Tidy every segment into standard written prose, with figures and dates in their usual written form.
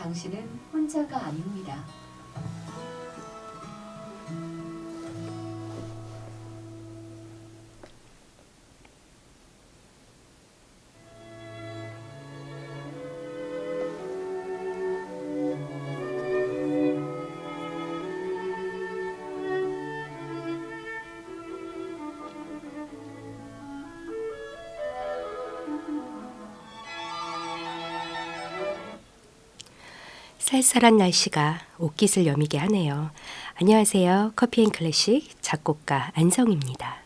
당신은 혼자가 아닙니다. 쌀쌀한 날씨가 옷깃을 여미게 하네요. 안녕하세요. 커피앤클래식 작곡가 안성입니다.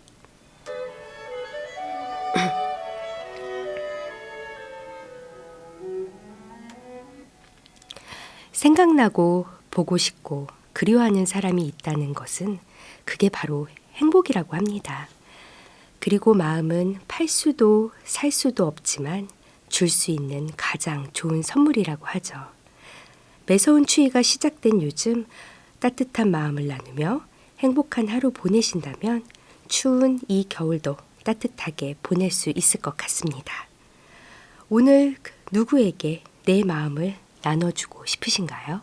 생각나고 보고 싶고 그리워하는 사람이 있다는 것은 그게 바로 행복이라고 합니다. 그리고 마음은 팔 수도 살 수도 없지만 줄 수 있는 가장 좋은 선물이라고 하죠. 매서운 추위가 시작된 요즘 따뜻한 마음을 나누며 행복한 하루 보내신다면 추운 이 겨울도 따뜻하게 보낼 수 있을 것 같습니다. 오늘 누구에게 내 마음을 나눠주고 싶으신가요?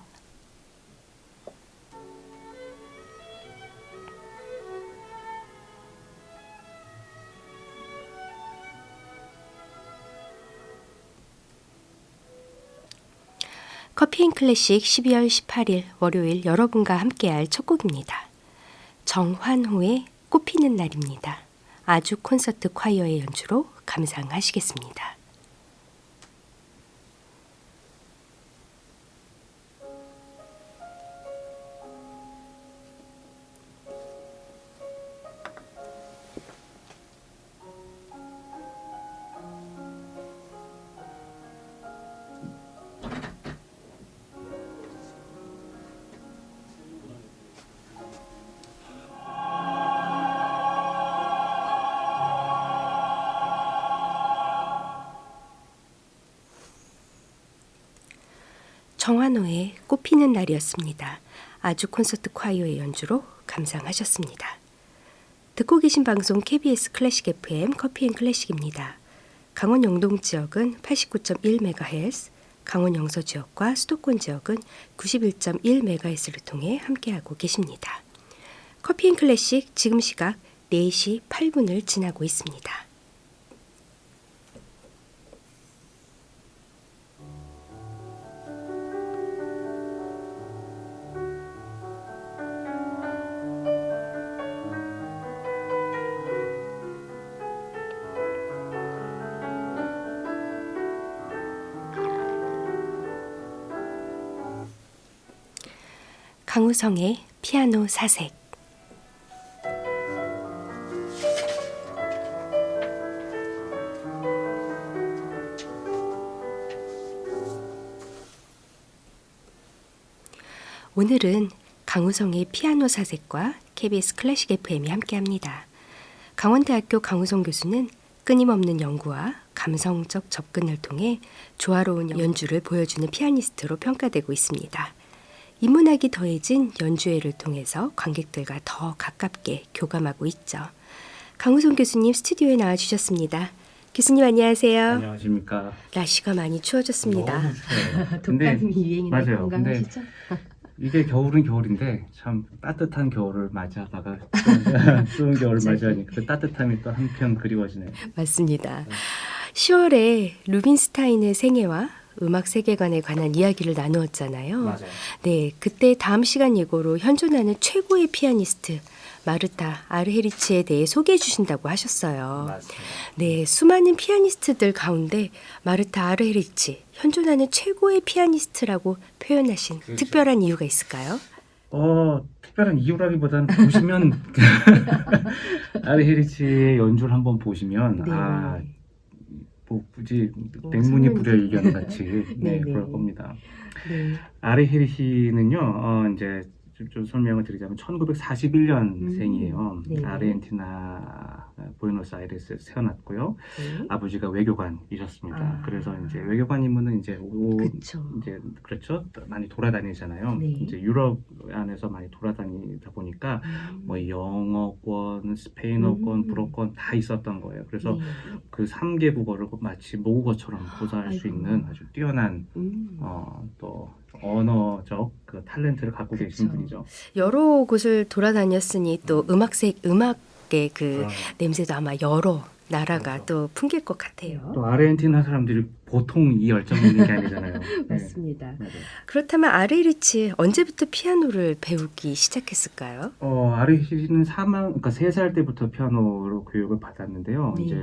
커피앤클래식 12월 18일 월요일 여러분과 함께할 첫 곡입니다. 정환호의 꽃피는 날입니다. 아주 콘서트 콰이어의 연주로 감상하시겠습니다. 정환호의 꽃피는 날이었습니다. 아주 콘서트 콰이어의 연주로 감상하셨습니다. 듣고 계신 방송 KBS 클래식 FM 커피앤클래식입니다. 강원 영동 지역은 89.1MHz, 강원 영서 지역과 수도권 지역은 91.1MHz를 통해 함께하고 계십니다. 커피앤클래식 지금 시각 4시 8분을 지나고 있습니다. 강우성의 피아노 사색. 오늘은 강우성의 피아노 사색과 KBS 클래식 FM이 함께합니다. 강원대학교 강우성 교수는 끊임없는 연구와 감성적 접근을 통해 조화로운 연주를 보여주는 피아니스트로 평가되고 있습니다. 인문학이 더해진 연주회를 통해서 관객들과 더 가깝게 교감하고 있죠. 강우성 교수님 스튜디오에 나와주셨습니다. 교수님 안녕하세요. 안녕하십니까. 날씨가 많이 추워졌습니다. 너무 추워요. 독감이 유행인데 맞아요. 건강하시죠? 이게 겨울은 겨울인데 참 따뜻한 겨울을 맞이하다가 추운 겨울을 맞이하니까 그 따뜻함이 또 한편 그리워지네요. 맞습니다. 10월에 루빈스타인의 생애와 음악 세계관에 관한 이야기를 나누었잖아요. 맞아요. 네, 그때 다음 시간 예고로 현존하는 최고의 피아니스트 마르타 아르헤리치에 대해 소개해 주신다고 하셨어요. 맞습니다. 네, 수많은 피아니스트들 가운데 마르타 아르헤리치, 현존하는 최고의 피아니스트라고 표현하신 그렇죠. 특별한 이유가 있을까요? 특별한 이유라기보다는 보시면 아르헤리치의 연주를 한번 보시면 네. 뭐 굳이 백문이 불여일견 같이 네, 그럴 네. 겁니다. 네. 아르헤리히는요, 이제 좀 설명을 드리자면 1941년생이에요. 네. 아르헨티나 부에노스아이레스에서 태어났고요. 네. 아버지가 외교관이셨습니다. 아. 그래서 이제 외교관 인문은 이제 그쵸. 이제 그렇죠. 많이 돌아다니잖아요. 네. 이제 유럽 안에서 많이 돌아다니다 보니까 뭐 영어권, 스페인어권, 불어권 다 있었던 거예요. 그래서 네. 그 3개 국어를 마치 모국어처럼 고사할 수 아이고. 있는 아주 뛰어난 음. 또 언어적 그 탤런트를 갖고 계신 그쵸. 분이죠. 여러 곳을 돌아다녔으니 또 음악의 그 냄새도 아마 여러 나라가 그렇죠. 또 풍길 것 같아요. 또 아르헨티나 사람들이 보통 이 열정이 있는 게 아니잖아요. 맞습니다. 네. 그렇다면 아레리치 언제부터 피아노를 배우기 시작했을까요? 아르헨티나는 그러니까 3살 때부터 피아노로 교육을 받았는데요. 네. 이제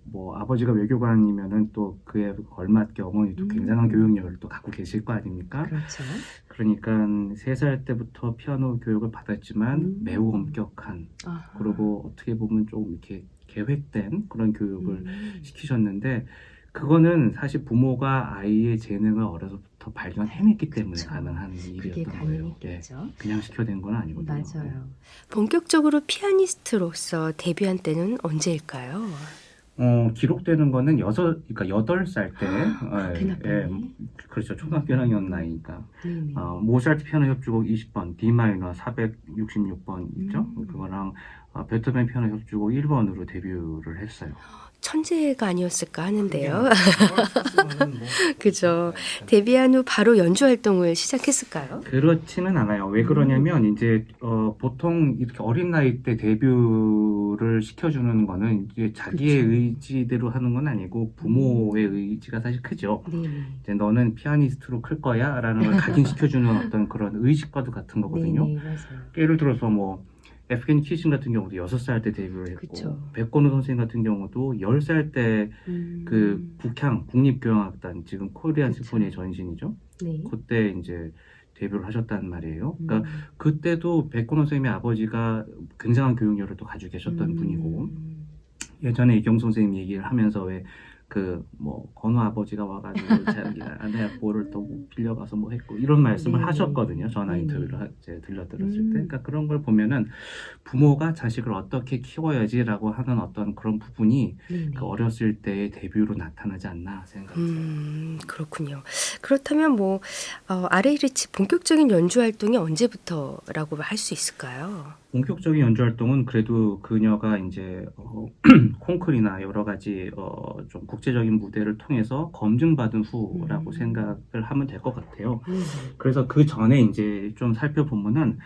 뭐 아버지가 외교관이면은 또 그에 걸맞게 어머니도 굉장한 교육력을 또 갖고 계실 거 아닙니까? 그렇죠. 그러니까 3살 때부터 피아노 교육을 받았지만 매우 엄격한, 그리고 어떻게 보면 좀 이렇게 계획된 그런 교육을 시키셨는데, 그거는 사실 부모가 아이의 재능을 어려서부터 발견해냈기 때문에 그쵸. 가능한 그게 일이었던 거예요. 예, 가능했겠죠. 그냥 시켜낸 건 아니거든요. 맞아요. 본격적으로 피아니스트로서 데뷔한 때는 언제일까요? 기록되는 거는 그러니까 8살 때, 그렇게 나빠요? 그렇죠. 초등학교 1학년 나이니까. 네네. 모차르트 피아노 협주곡 20번, D 마이너 466번 있죠? 그거랑 베토벤 피아노 협주곡 1번으로 데뷔를 했어요. 천재가 아니었을까 하는데요. 그게 뭐 그죠. 데뷔한 후 바로 연주 활동을 시작했을까요? 그렇지는 않아요. 왜 그러냐면 이제 보통 이렇게 어린 나이 때 데뷔를 시켜주는 거는 이제 자기의 그쵸. 의지대로 하는 건 아니고 부모의 의지가 사실 크죠. 네. 이제 너는 피아니스트로 클 거야라는 걸 각인시켜주는 어떤 그런 의식과도 같은 거거든요. 네, 맞아요. 예를 들어서 뭐 에프게니 키신 같은 경우도 6살 때 데뷔를 했고, 그쵸. 백건우 선생님 같은 경우도 10살 때 그 국향 국립교향악단, 지금 코리안 그쵸. 심포니의 전신이죠. 네. 그때 이제 데뷔를 하셨단 말이에요. 그러니까 그때도 백건우 선생님의 아버지가 굉장한 교육력을 또 가지고 계셨던 분이고, 예전에 이경수 선생님 얘기를 하면서 왜 그 뭐 건우 아버지가 와가지고 자기 아내 볼을 또 빌려가서 뭐 했고 이런 말씀을 네. 하셨거든요. 전화 네. 인터뷰를 들려드렸을 때. 그러니까 그런 걸 보면은 부모가 자식을 어떻게 키워야지라고 하는 어떤 그런 부분이 네네. 그 어렸을 때의 데뷔로 나타나지 않나 생각해요. 그렇군요. 그렇다면 뭐 아레이리치 본격적인 연주 활동이 언제부터라고 할 수 있을까요? 본격적인 연주 활동은 그래도 그녀가 이제 콩쿨이나 여러 가지 좀 국제적인 무대를 통해서 검증받은 후라고 생각을 하면 될 것 같아요. 그래서 그 전에 이제 좀 살펴보면은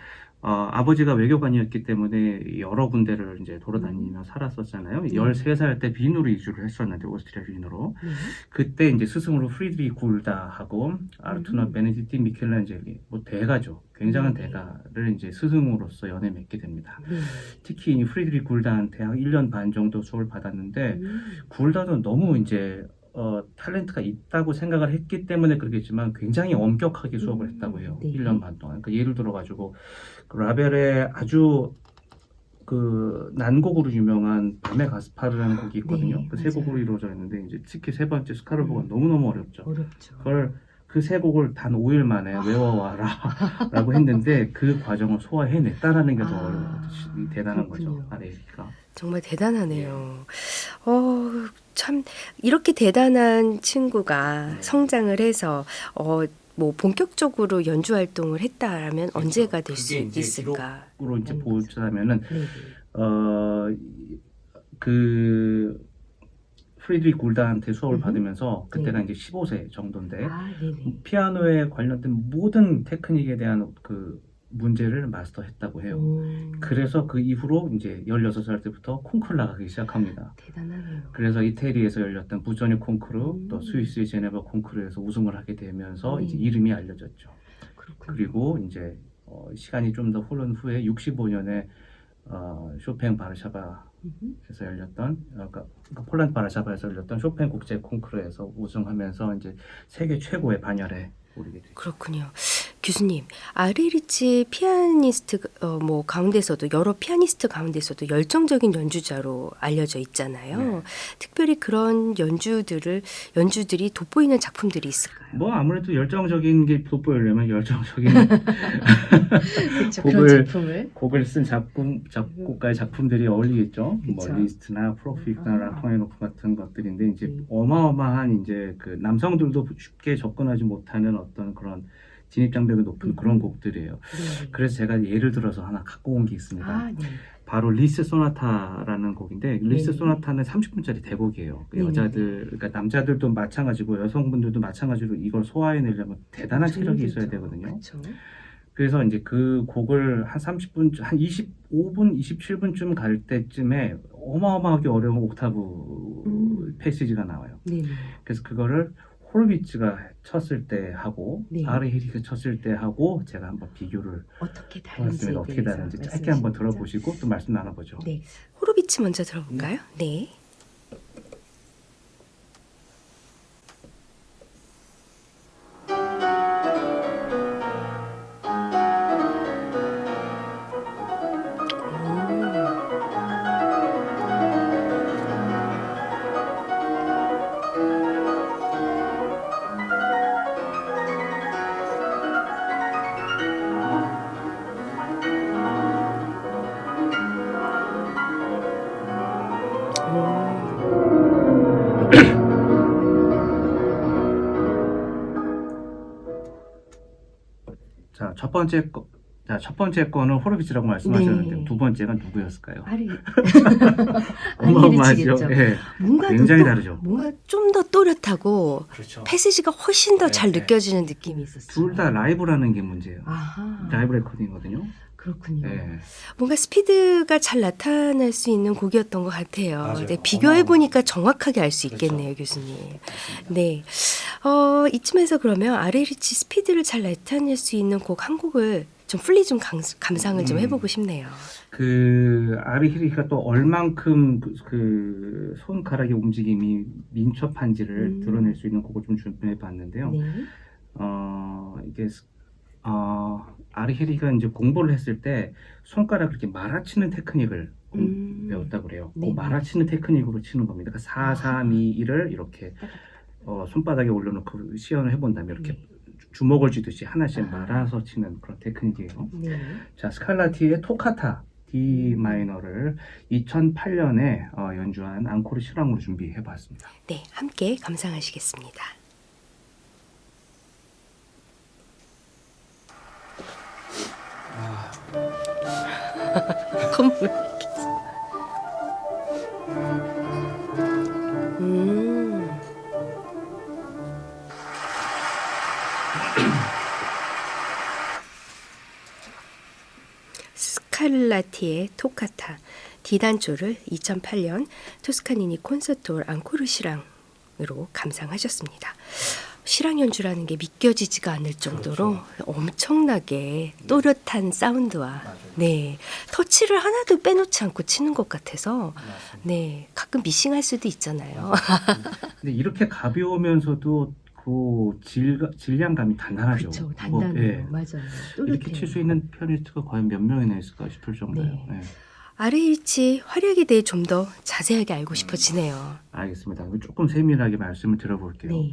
아버지가 외교관이었기 때문에 여러 군데를 이제 돌아다니며 살았었잖아요. 13살 때 빈으로 이주를 했었는데, 오스트리아 빈으로. 그때 이제 스승으로 프리드리히 굴다하고 아르투너 베네디티 미켈란젤리, 뭐 대가죠. 굉장한 대가를 이제 스승으로서 연애 맺게 됩니다. 특히 이 프리드리히 굴다한테 한 1년 반 정도 수업을 받았는데, 굴다는 너무 이제 탤런트가 있다고 생각을 했기 때문에 그렇겠지만 굉장히 엄격하게 수업을 했다고 해요. 네. 1년 반 동안. 그러니까 예를 들어가지고 그 라벨의 아주 그 난곡으로 유명한 밤의 가스파르라는 곡이 있거든요. 네, 그 세 맞아요. 곡으로 이루어져 있는데 이제 특히 세 번째 스카르보가 너무너무 어렵죠. 어렵죠. 그걸 그 세 곡을 단 5일 만에 외워와라 라고 했는데 그 과정을 소화해냈다라는 게 더 대단한 그렇군요. 거죠. 아레이가. 정말 대단하네요. 참 이렇게 대단한 친구가 성장을 해서 뭐 본격적으로 연주 활동을 했다라면 언제가 될 수 그게 이제 있을까? 기록으로 이제 보자면은 네. 그 프리드리히 굴다한테 수업을 받으면서 그때가 네. 이제 15세 정도인데 네네. 피아노에 관련된 모든 테크닉에 대한 그 문제를 마스터했다고 해요. 그래서 그 이후로 이제 16살 때부터 콩쿠르 나가기 시작합니다. 대단하네요. 그래서 이태리에서 열렸던 부조니 콩쿠르, 또 스위스의 제네바 콩쿠르에서 우승을 하게 되면서 이제 이름이 알려졌죠. 그렇군요. 그리고 이제 시간이 좀 더 흐른 후에 65년에 쇼팽 바르샤바에서 열렸던 그러니까 폴란드 바르샤바에서 열렸던 쇼팽 국제 콩쿠르에서 우승하면서 이제 세계 최고의 반열에 오르게 되죠. 그렇군요. 교수님, 아레리치 피아니스트 뭐 가운데서도 여러 피아니스트 가운데서도 열정적인 연주자로 알려져 있잖아요. 네. 특별히 그런 연주들이 돋보이는 작품들이 있을까요? 뭐 아무래도 열정적인 게 돋보이려면 열정적인 그렇죠. 그런 작품을. 곡을 쓴 작곡가의 작품들이 어울리겠죠. 그쵸. 뭐 리스트나 프로피크나 라흐마니노프 같은 것들인데 이제 어마어마한 이제 그 남성들도 쉽게 접근하지 못하는 어떤 그런 진입 장벽이 높은 그런 곡들이에요. 네. 그래서 제가 예를 들어서 하나 갖고 온 게 있습니다. 네. 바로 리스 소나타라는 곡인데 리스 네. 소나타는 30분짜리 대곡이에요. 그 네네네. 여자들, 그러니까 남자들도 마찬가지고 여성분들도 마찬가지로 이걸 소화해내려면 대단한 체력이 있어야 되거든요. 그렇죠. 그래서 이제 그 곡을 한 30분, 한 25분, 27분쯤 갈 때쯤에 어마어마하게 어려운 옥타브 패시지가 나와요. 네네. 그래서 그거를 호르비츠가 쳤을 때 하고 네. 아르 헤리가 쳤을 때 하고 제가 한번 비교를 어떻게 다른지 해봤습니다. 어떻게 다른지 짧게 한번 들어보시고 또 말씀 나눠보죠. 네. 호로비츠 먼저 들어볼까요? 네. 자, 첫 번째 거는 호르비츠라고 말씀하셨는데 네. 두 번째가 누구였을까요? 아리. 어마어마하죠. 아리헤리치겠죠. 예. 뭔가 굉장히 또, 다르죠. 뭔가 좀 더 또렷하고 그렇죠. 패시지가 훨씬 더 잘 네, 네. 느껴지는 느낌이 있었어요. 둘 다 라이브라는 게 문제예요. 아하. 라이브 레코딩이거든요. 그렇군요. 네. 뭔가 스피드가 잘 나타날 수 있는 곡이었던 것 같아요. 맞아요. 네, 비교해 보니까 어마어마하죠. 정확하게 알 수 그렇죠. 있겠네요, 교수님. 네, 이쯤에서 그러면 아레리치 스피드를 잘 나타낼 수 있는 곡 한 곡을 좀 풀리 좀 감상을 좀 해보고 싶네요. 그 아르히리가 또 얼만큼 그 손가락의 움직임이 민첩한지를 드러낼 수 있는 곡을 좀 준비해 봤는데요. 네. 이게 아르히리가 이제 공부를 했을 때 손가락을 이렇게 말아치는 테크닉을 배웠다고 그래요. 그 네. 말아치는 테크닉으로 치는 겁니다. 그러니까 4, 3, 2, 1을 이렇게 손바닥에 올려놓고 시연을 해본다면 이렇게 네. 주먹을 쥐듯이 하나씩 말아서 치는 그런 테크닉이에요. 네. 자, 스칼라티의 토카타 D 마이너를 2008년에 연주한 앙코르 실황으로 준비해 봤습니다. 네, 함께 감상하시겠습니다. 콧물. 스칼라티의 토카타 D단조를 2008년 토스카니니 콘서토 앙코르 실황으로 감상하셨습니다. 실황 연주라는 게 믿겨지지가 않을 정도로 엄청나게 또렷한 사운드와 네 터치를 하나도 빼놓지 않고 치는 것 같아서 네 가끔 미싱할 수도 있잖아요. 근데 이렇게 가벼우면서도 그 질량감이 단단하죠. 그렇죠, 단단해요. 예. 맞아요. 이렇게 칠 수 있는 피아니스트가 과연 몇 명이나 있을까 싶을 정도예요. 네. 예. 아르히리치 활약에 대해 좀 더 자세하게 알고 싶어지네요. 알겠습니다. 조금 세밀하게 말씀을 드려볼게요. 네.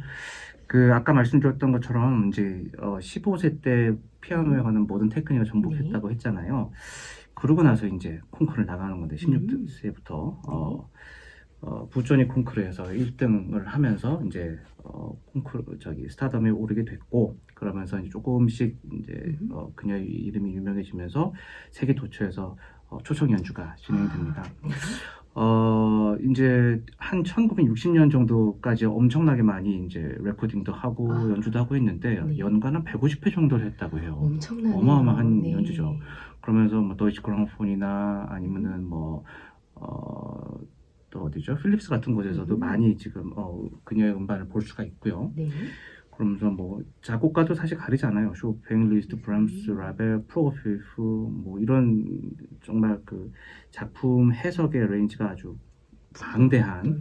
그 아까 말씀드렸던 것처럼 이제 15세 때 피아노에 관한 모든 테크닉을 정복했다고 했잖아요. 그러고 나서 이제 콩쿠르를 나가는 건데 16세부터 부조니 콩쿠르에서 1등을 하면서 이제 콩쿠르 스타덤에 오르게 됐고 그러면서 이제 조금씩 이제 그녀의 이름이 유명해지면서 세계 도처에서 초청 연주가 진행됩니다. 이제 한 1960년 정도까지 엄청나게 많이 이제 레코딩도 하고 연주도 하고 했는데 네. 연간 한 150회 정도를 했다고 해요. 엄청나네요. 어마어마한 네. 연주죠. 그러면서 뭐 도이치 그라모폰이나 아니면은 또 어디죠? 필립스 같은 곳에서도 많이 지금 그녀의 음반을 볼 수가 있고요. 네. 그러면서 뭐 작곡가도 사실 가리지 않아요. 쇼팽, 리스트, 브람스, 라벨, 프로고피프 뭐 이런 정말 그 작품 해석의 레인지가 아주 방대한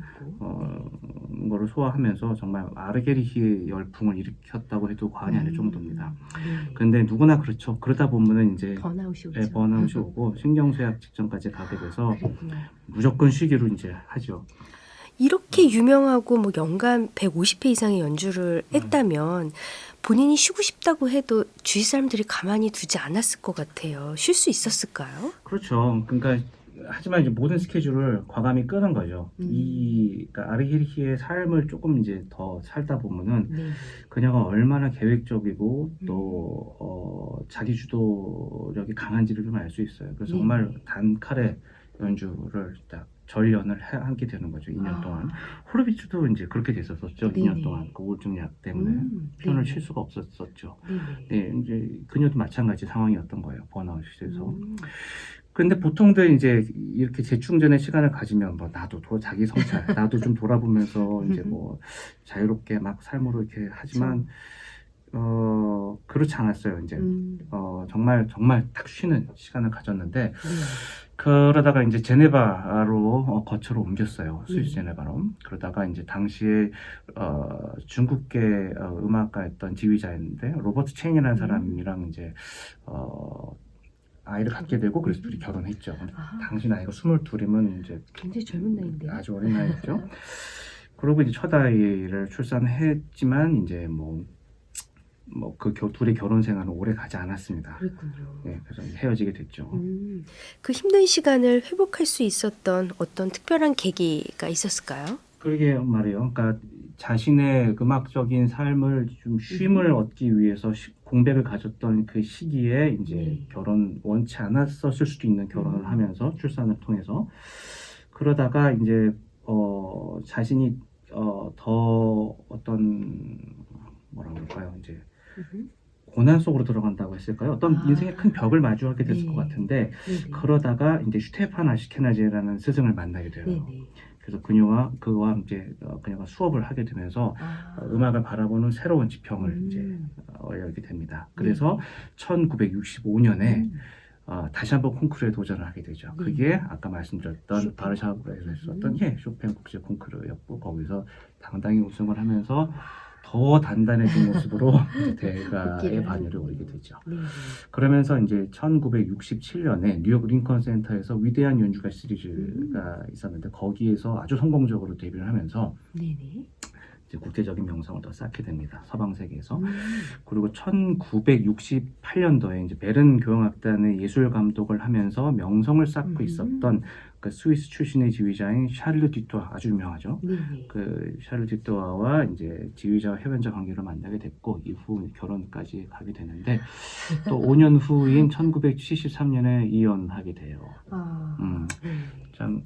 거를 소화하면서 정말 아르게리히의 열풍을 일으켰다고 해도 과언이 아닐 정도입니다. 네. 근데 누구나 그렇죠. 그러다 보면은 이제 번아웃이 오죠. 번아웃이 오고 신경쇠약 직전까지 가게 돼서 그렇구나. 무조건 쉬기로 이제 하죠. 이렇게 유명하고 뭐 연간 150회 이상의 연주를 했다면 본인이 쉬고 싶다고 해도 주위 사람들이 가만히 두지 않았을 것 같아요. 쉴 수 있었을까요? 그렇죠. 그러니까 하지만 이제 모든 스케줄을 과감히 끄는 거죠. 그러니까 아르히리히의 삶을 조금 이제 더 살다 보면은 네. 그녀가 얼마나 계획적이고 음. 또 자기 주도력이 강한지를 좀 알 수 있어요. 그래서 네. 정말 단칼에 연주를 딱 전련을 하게 되는 거죠. 2년 동안. 호르비츠도 이제 그렇게 됐었었죠. 네네. 2년 동안 그 우울증 약 때문에 편을 쉴 수가 없었었죠. 네네. 네, 이제 그녀도 마찬가지 상황이었던 거예요. 번아웃에서. 음. 근데 보통들 이제 이렇게 재충전의 시간을 가지면 뭐 나도 자기 성찰, 나도 좀 돌아보면서 이제 뭐 자유롭게 막 삶으로 이렇게 하지만 그렇지 않았어요. 이제 정말 딱 쉬는 시간을 가졌는데 네. 그러다가 이제 제네바로 거처로 옮겼어요. 스위스 네. 제네바로. 그러다가 이제 당시에 중국계 음악가였던 지휘자였는데 로버트 체인이라는 사람이랑 이제 아이를 갖게 되고 그래서 둘이 결혼했죠. 근데 당시 나이가 22이면 이제 굉장히 젊은 나이인데. 아주 어린 나이죠. 그리고 이제 첫 아이를 출산했지만 이제 그 둘의 결혼 생활은 오래 가지 않았습니다. 그랬군요. 네, 그래서 헤어지게 됐죠. 그 힘든 시간을 회복할 수 있었던 어떤 특별한 계기가 있었을까요? 그러게 말이에요. 그러니까 자신의 음악적인 삶을 좀 쉼을 얻기 위해서 공백을 가졌던 그 시기에 이제 네. 결혼 원치 않았었을 수도 있는 결혼을 하면서 출산을 통해서 그러다가 이제 자신이 더 어떤 뭐라고 할까요? 이제 고난 속으로 들어간다고 했을까요? 어떤 인생의 큰 벽을 마주하게 됐을 네. 것 같은데 네네. 그러다가 이제 슈테판 아시케나지라는 스승을 만나게 돼요. 네네. 그래서 그와 이제 그녀가 수업을 하게 되면서 음악을 바라보는 새로운 지평을 이제 열게 됩니다. 그래서 1965년에 다시 한번 콩쿠르에 도전을 하게 되죠. 그게 아까 말씀드렸던 쇼팽. 바르샤바에서 했었던 쇼팽 국제 콩쿠르였고 거기서 당당히 우승을 하면서 더 단단해진 모습으로 대가의 반열에 오르게 되죠. 네. 그러면서 이제 1967년에 뉴욕 링컨 센터에서 위대한 연주가 시리즈가 있었는데 거기에서 아주 성공적으로 데뷔를 하면서 네네. 이제 국제적인 명성을 더 쌓게 됩니다. 서방 세계에서. 그리고 1968년도에 이제 베른 교향악단의 예술 감독을 하면서 명성을 쌓고 있었던 그 스위스 출신의 지휘자인 샤를르 디토아 아주 유명하죠. 네네. 그 샤를르 디토아와 이제 지휘자와 협연자 관계로 만나게 됐고 이후 결혼까지 가게 되는데 또 5년 후인 1973년에 이혼하게 돼요. 네. 참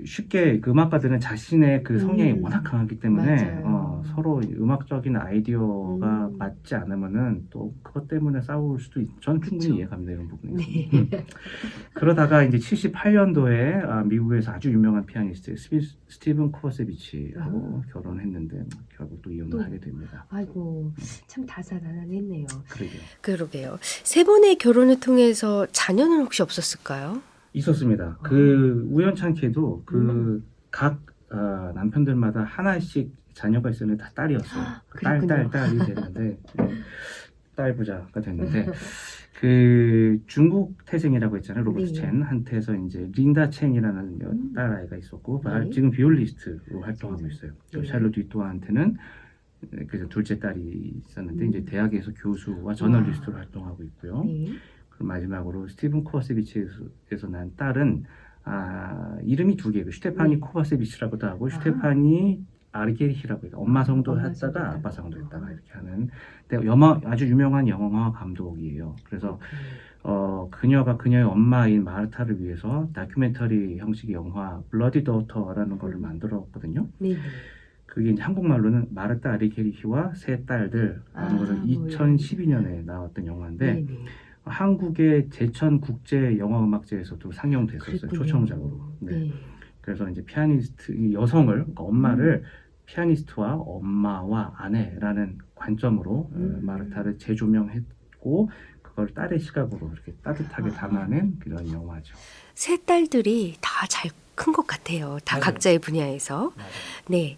쉽게 그 음악가들은 자신의 그 성향이 워낙 강하기 때문에 맞아요. 서로 음악적인 아이디어가 맞지 않으면은 또 그것 때문에 싸울 수도 전 충분히 그쵸. 이해갑니다 이런 부분에서. 네. 그러다가 이제 78년도에 미국에서 아주 유명한 피아니스트 스티븐 코바세비치하고 결혼했는데 결국 또 이혼을 하게 됩니다. 아이고 참 다사다난했네요. 그러게요. 세 번의 결혼을 통해서 자녀는 혹시 없었을까요? 있었습니다. 그 우연찮게도 그 각 남편들마다 하나씩 자녀가 있었는데 다 딸이었어요. 딸이 됐는데 딸 부자가 됐는데 그 중국 태생이라고 했잖아요. 로버트 네. 첸한테서 이제 린다 첸이라는 딸 아이가 있었고 네. 지금 비올리스트로 활동하고 있어요. 네. 샬롯 디토한테는 그래서 둘째 딸이 있었는데 이제 대학에서 교수와 저널리스트로 활동하고 있고요. 네. 그리고 마지막으로 스티븐 코바세비치에서 난 딸은 이름이 두 개고 슈테파니 코바세비치라고도 하고 슈테파니 아르게리히라고 해요. 엄마 성도 했다가 아빠 성도 했다가 이렇게 하는 근데 아주 유명한 영화 감독이에요. 그래서 그녀가 그녀의 엄마인 마르타를 위해서 다큐멘터리 형식의 영화 블러디 도터라는 거를 만들었거든요. 네. 그게 이제 한국말로는 마르타 아르게리히와 세 딸들라는 것을 2012년에 나왔던 영화인데 네네. 한국의 제천 국제 영화음악제에서도 상영됐었어요. 그랬군요. 초청작으로. 네. 그래서 이제 피아니스트 여성을 그러니까 엄마를 피아니스트와 엄마와 아내라는 관점으로 마르타를 재조명했고 그걸 딸의 시각으로 이렇게 따뜻하게 담아낸 그런 영화죠. 세 딸들이 다 잘 큰 것 같아요. 다 맞아요. 각자의 분야에서. 맞아요. 네.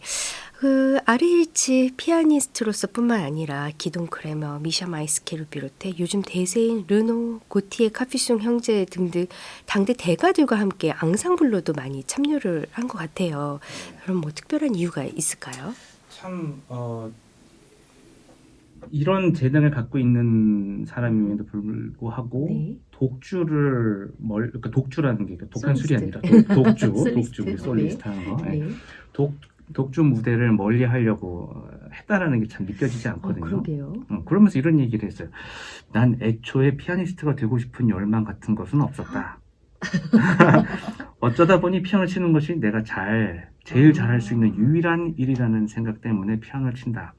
그 아르히리치 피아니스트로서뿐만 아니라 기동 크레머, 미샤 마이스키를 비롯해 요즘 대세인 르노, 고티에, 카피송 형제 등등 당대 대가들과 함께 앙상블로도 많이 참여를 한 것 같아요. 그럼 뭐 특별한 이유가 있을까요? 참 이런 재능을 갖고 있는 사람임에도 불구하고 네. 독주를 그러니까 독주라는 게 독한 술이 아니라 솔리스트. 독주, 솔리스트. 우리 솔리스트 하는 거. 네. 네. 독주 무대를 멀리 하려고 했다라는 게 참 믿겨지지 않거든요. 그러게요. 그러면서 이런 얘기를 했어요. 난 애초에 피아니스트가 되고 싶은 열망 같은 것은 없었다. 어쩌다 보니 피아노 치는 것이 내가 제일 잘할 수 있는 유일한 일이라는 생각 때문에 피아노를 친다.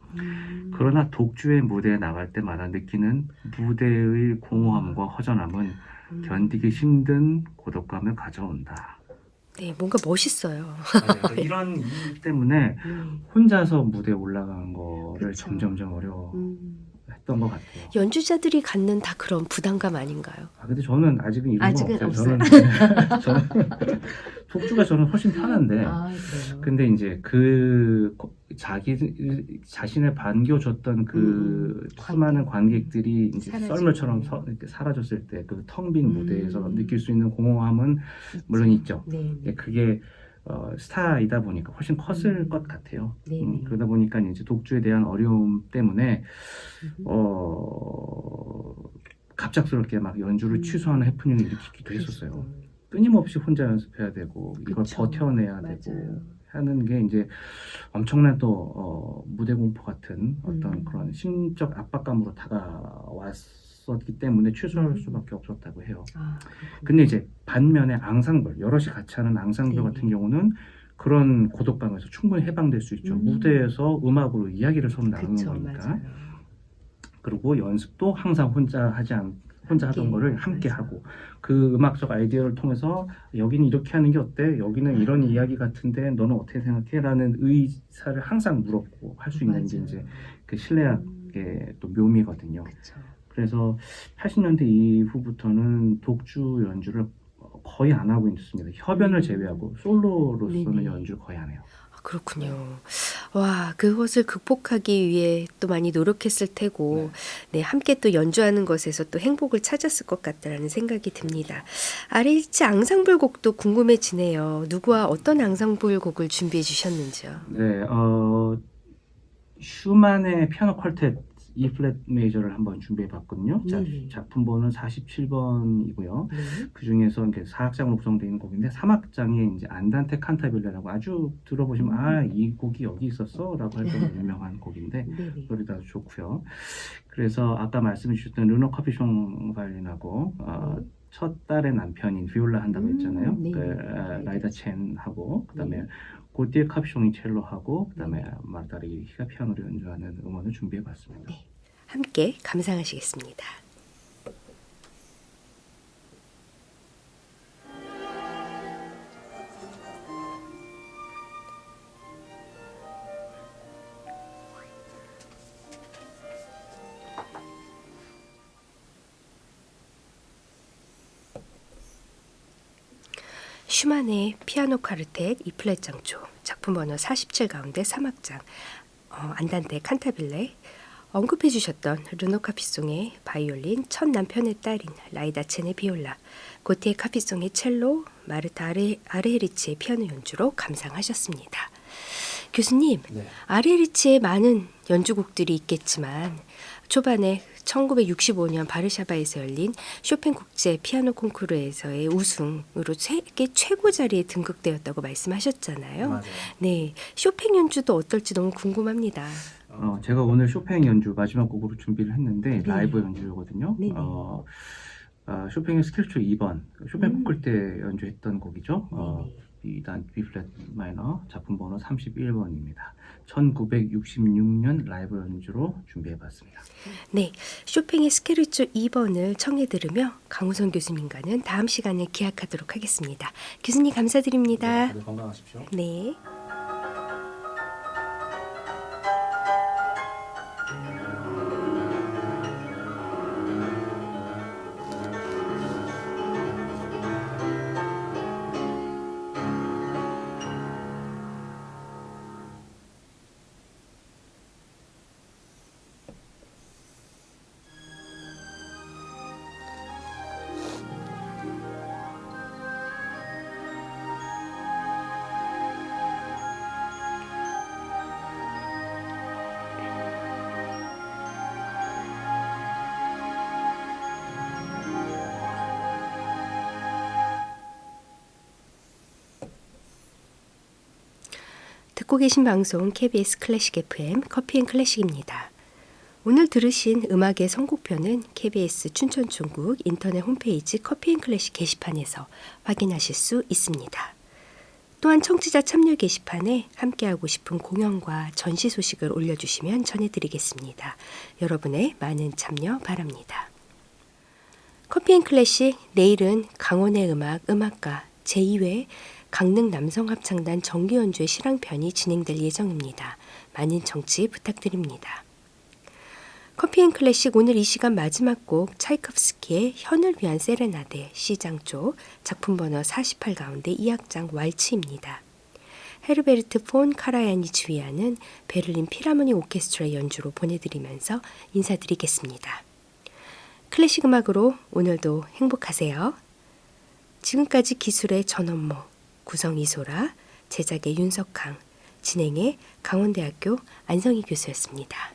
그러나 독주의 무대에 나갈 때마다 느끼는 무대의 공허함과 허전함은 견디기 힘든 고독감을 가져온다. 네, 뭔가 멋있어요. 맞아요. 이런 이유 때문에 혼자서 무대에 올라가는 거를 그쵸. 점점점 어려워했던 것 같아요. 연주자들이 갖는 다 그런 부담감 아닌가요? 근데 저는 아직은 이런 아직은 건 없어요. 없어요. 저는 독주가 저는 훨씬 편한데, 그래요. 근데 이제 자기 자신을 반겨줬던 그 수많은 관객들이 이제 사라지고. 썰물처럼 이렇게 사라졌을 때 그 텅 빈 무대에서 느낄 수 있는 공허함은 있죠. 물론 있죠. 네. 예, 그게 스타이다 보니까 훨씬 컸을 것 같아요. 네. 그러다 보니까 이제 독주에 대한 어려움 때문에 갑작스럽게 막 연주를 취소하는 해프닝을 일으키기도 했었어요. 끊임없이 혼자 연습해야 되고 이걸 그쵸. 버텨내야 맞아요. 되고 하는 게 이제 엄청난 또 무대 공포 같은 어떤 그런 심적 압박감으로 다가왔었기 때문에 취소할 수밖에 없었다고 해요. 그렇군요. 근데 이제 반면에 앙상블, 여럿이 같이 하는 앙상블 네. 같은 경우는 그런 고독감에서 충분히 해방될 수 있죠. 무대에서 음악으로 이야기를 서로 나누는 그쵸, 거니까. 맞아요. 그리고 연습도 항상 혼자 하던 거를 함께 맞아. 하고 그 음악적 아이디어를 통해서 여기는 이렇게 하는 게 어때? 여기는 이런 이야기 같은데 너는 어떻게 생각해? 라는 의사를 항상 물었고 할 수 있는 게 맞아요. 이제 그 실내악의 또 묘미거든요. 그쵸. 그래서 80년대 이후부터는 독주 연주를 거의 안 하고 있습니다. 협연을 제외하고 솔로로서는 네네. 연주를 거의 안 해요. 그렇군요. 와, 그것을 극복하기 위해 또 많이 노력했을 테고, 네, 함께 또 연주하는 것에서 또 행복을 찾았을 것 같다라는 생각이 듭니다. 아레이치 앙상블 곡도 궁금해지네요. 누구와 어떤 앙상블 곡을 준비해 주셨는지요? 네, 슈만의 피아노 퀄텟 E 플랫 메이저를 한번 준비해 봤거든요. 네네. 작품 번호는 47번이고요. 네. 그 중에서 이렇게 4악장으로 구성되어 있는 곡인데 3악장에 이제 안단테 칸타빌레라고 아주 들어보시면 이 곡이 여기 있었어라고 할 정도로 유명한 곡인데 네네. 노래도 아주 좋고요. 그래서 아까 말씀해 주셨던 르노 카피숑 바이올린하고 첫 딸의 남편인 비올라 한다고 했잖아요. 네. 라이다 첸하고 그다음에 고티에 카피숑이 첼로하고 그다음에 마르다리 히가 피아노를 연주하는 음원을 준비해 봤습니다. 네. 함께 감상하시겠습니다. 슈만의 피아노 카르텟 E 플랫 장조 작품 번호 47 가운데 3악장 안단테 칸타빌레 언급해 주셨던 르노 카피송의 바이올린, 첫 남편의 딸인 라이다 첸의 비올라, 고티에 카피송의 첼로, 마르타 아르헤리치의 피아노 연주로 감상하셨습니다. 교수님, 네. 아르헤리치의 많은 연주곡들이 있겠지만 초반에 1965년 바르샤바에서 열린 쇼팽 국제 피아노 콩쿠르에서의 우승으로 세계 최고 자리에 등극되었다고 말씀하셨잖아요. 맞아요. 네, 쇼팽 연주도 어떨지 너무 궁금합니다. 제가 오늘 쇼팽 연주 마지막 곡으로 준비를 했는데 라이브 연주거든요. 네네. 쇼팽의 스케르초 2번 쇼팽 콩쿠르 때 연주했던 곡이죠. B단 B 플랫 마이너 작품 번호 31번입니다. 1966년 라이브 연주로 준비해봤습니다. 네, 쇼팽의 스케르초 2번을 청해 들으며 강우선 교수님과는 다음 시간에 기약하도록 하겠습니다. 교수님 감사드립니다. 다들 건강하십시오. 네. 듣고 계신 방송 KBS 클래식 FM 커피앤클래식입니다. 오늘 들으신 음악의 선곡표는 KBS 춘천중국 인터넷 홈페이지 커피앤클래식 게시판에서 확인하실 수 있습니다. 또한 청취자 참여 게시판에 함께하고 싶은 공연과 전시 소식을 올려주시면 전해드리겠습니다. 여러분의 많은 참여 바랍니다. 커피앤클래식 내일은 강원의 음악가 제2회 강릉 남성합창단 정기연주회 실황편이 진행될 예정입니다. 많은 청취 부탁드립니다. 커피앤클래식 오늘 이 시간 마지막 곡 차이콥스키의 현을 위한 세레나데 C장조 작품 번호 48 가운데 2악장 왈츠입니다. 헤르베르트 폰 카라얀이 지휘하는 베를린 필하모니 오케스트라의 연주로 보내드리면서 인사드리겠습니다. 클래식 음악으로 오늘도 행복하세요. 지금까지 기술의 전원모, 구성 이소라, 제작의 윤석항, 진행의 강원대학교 안성희 교수였습니다.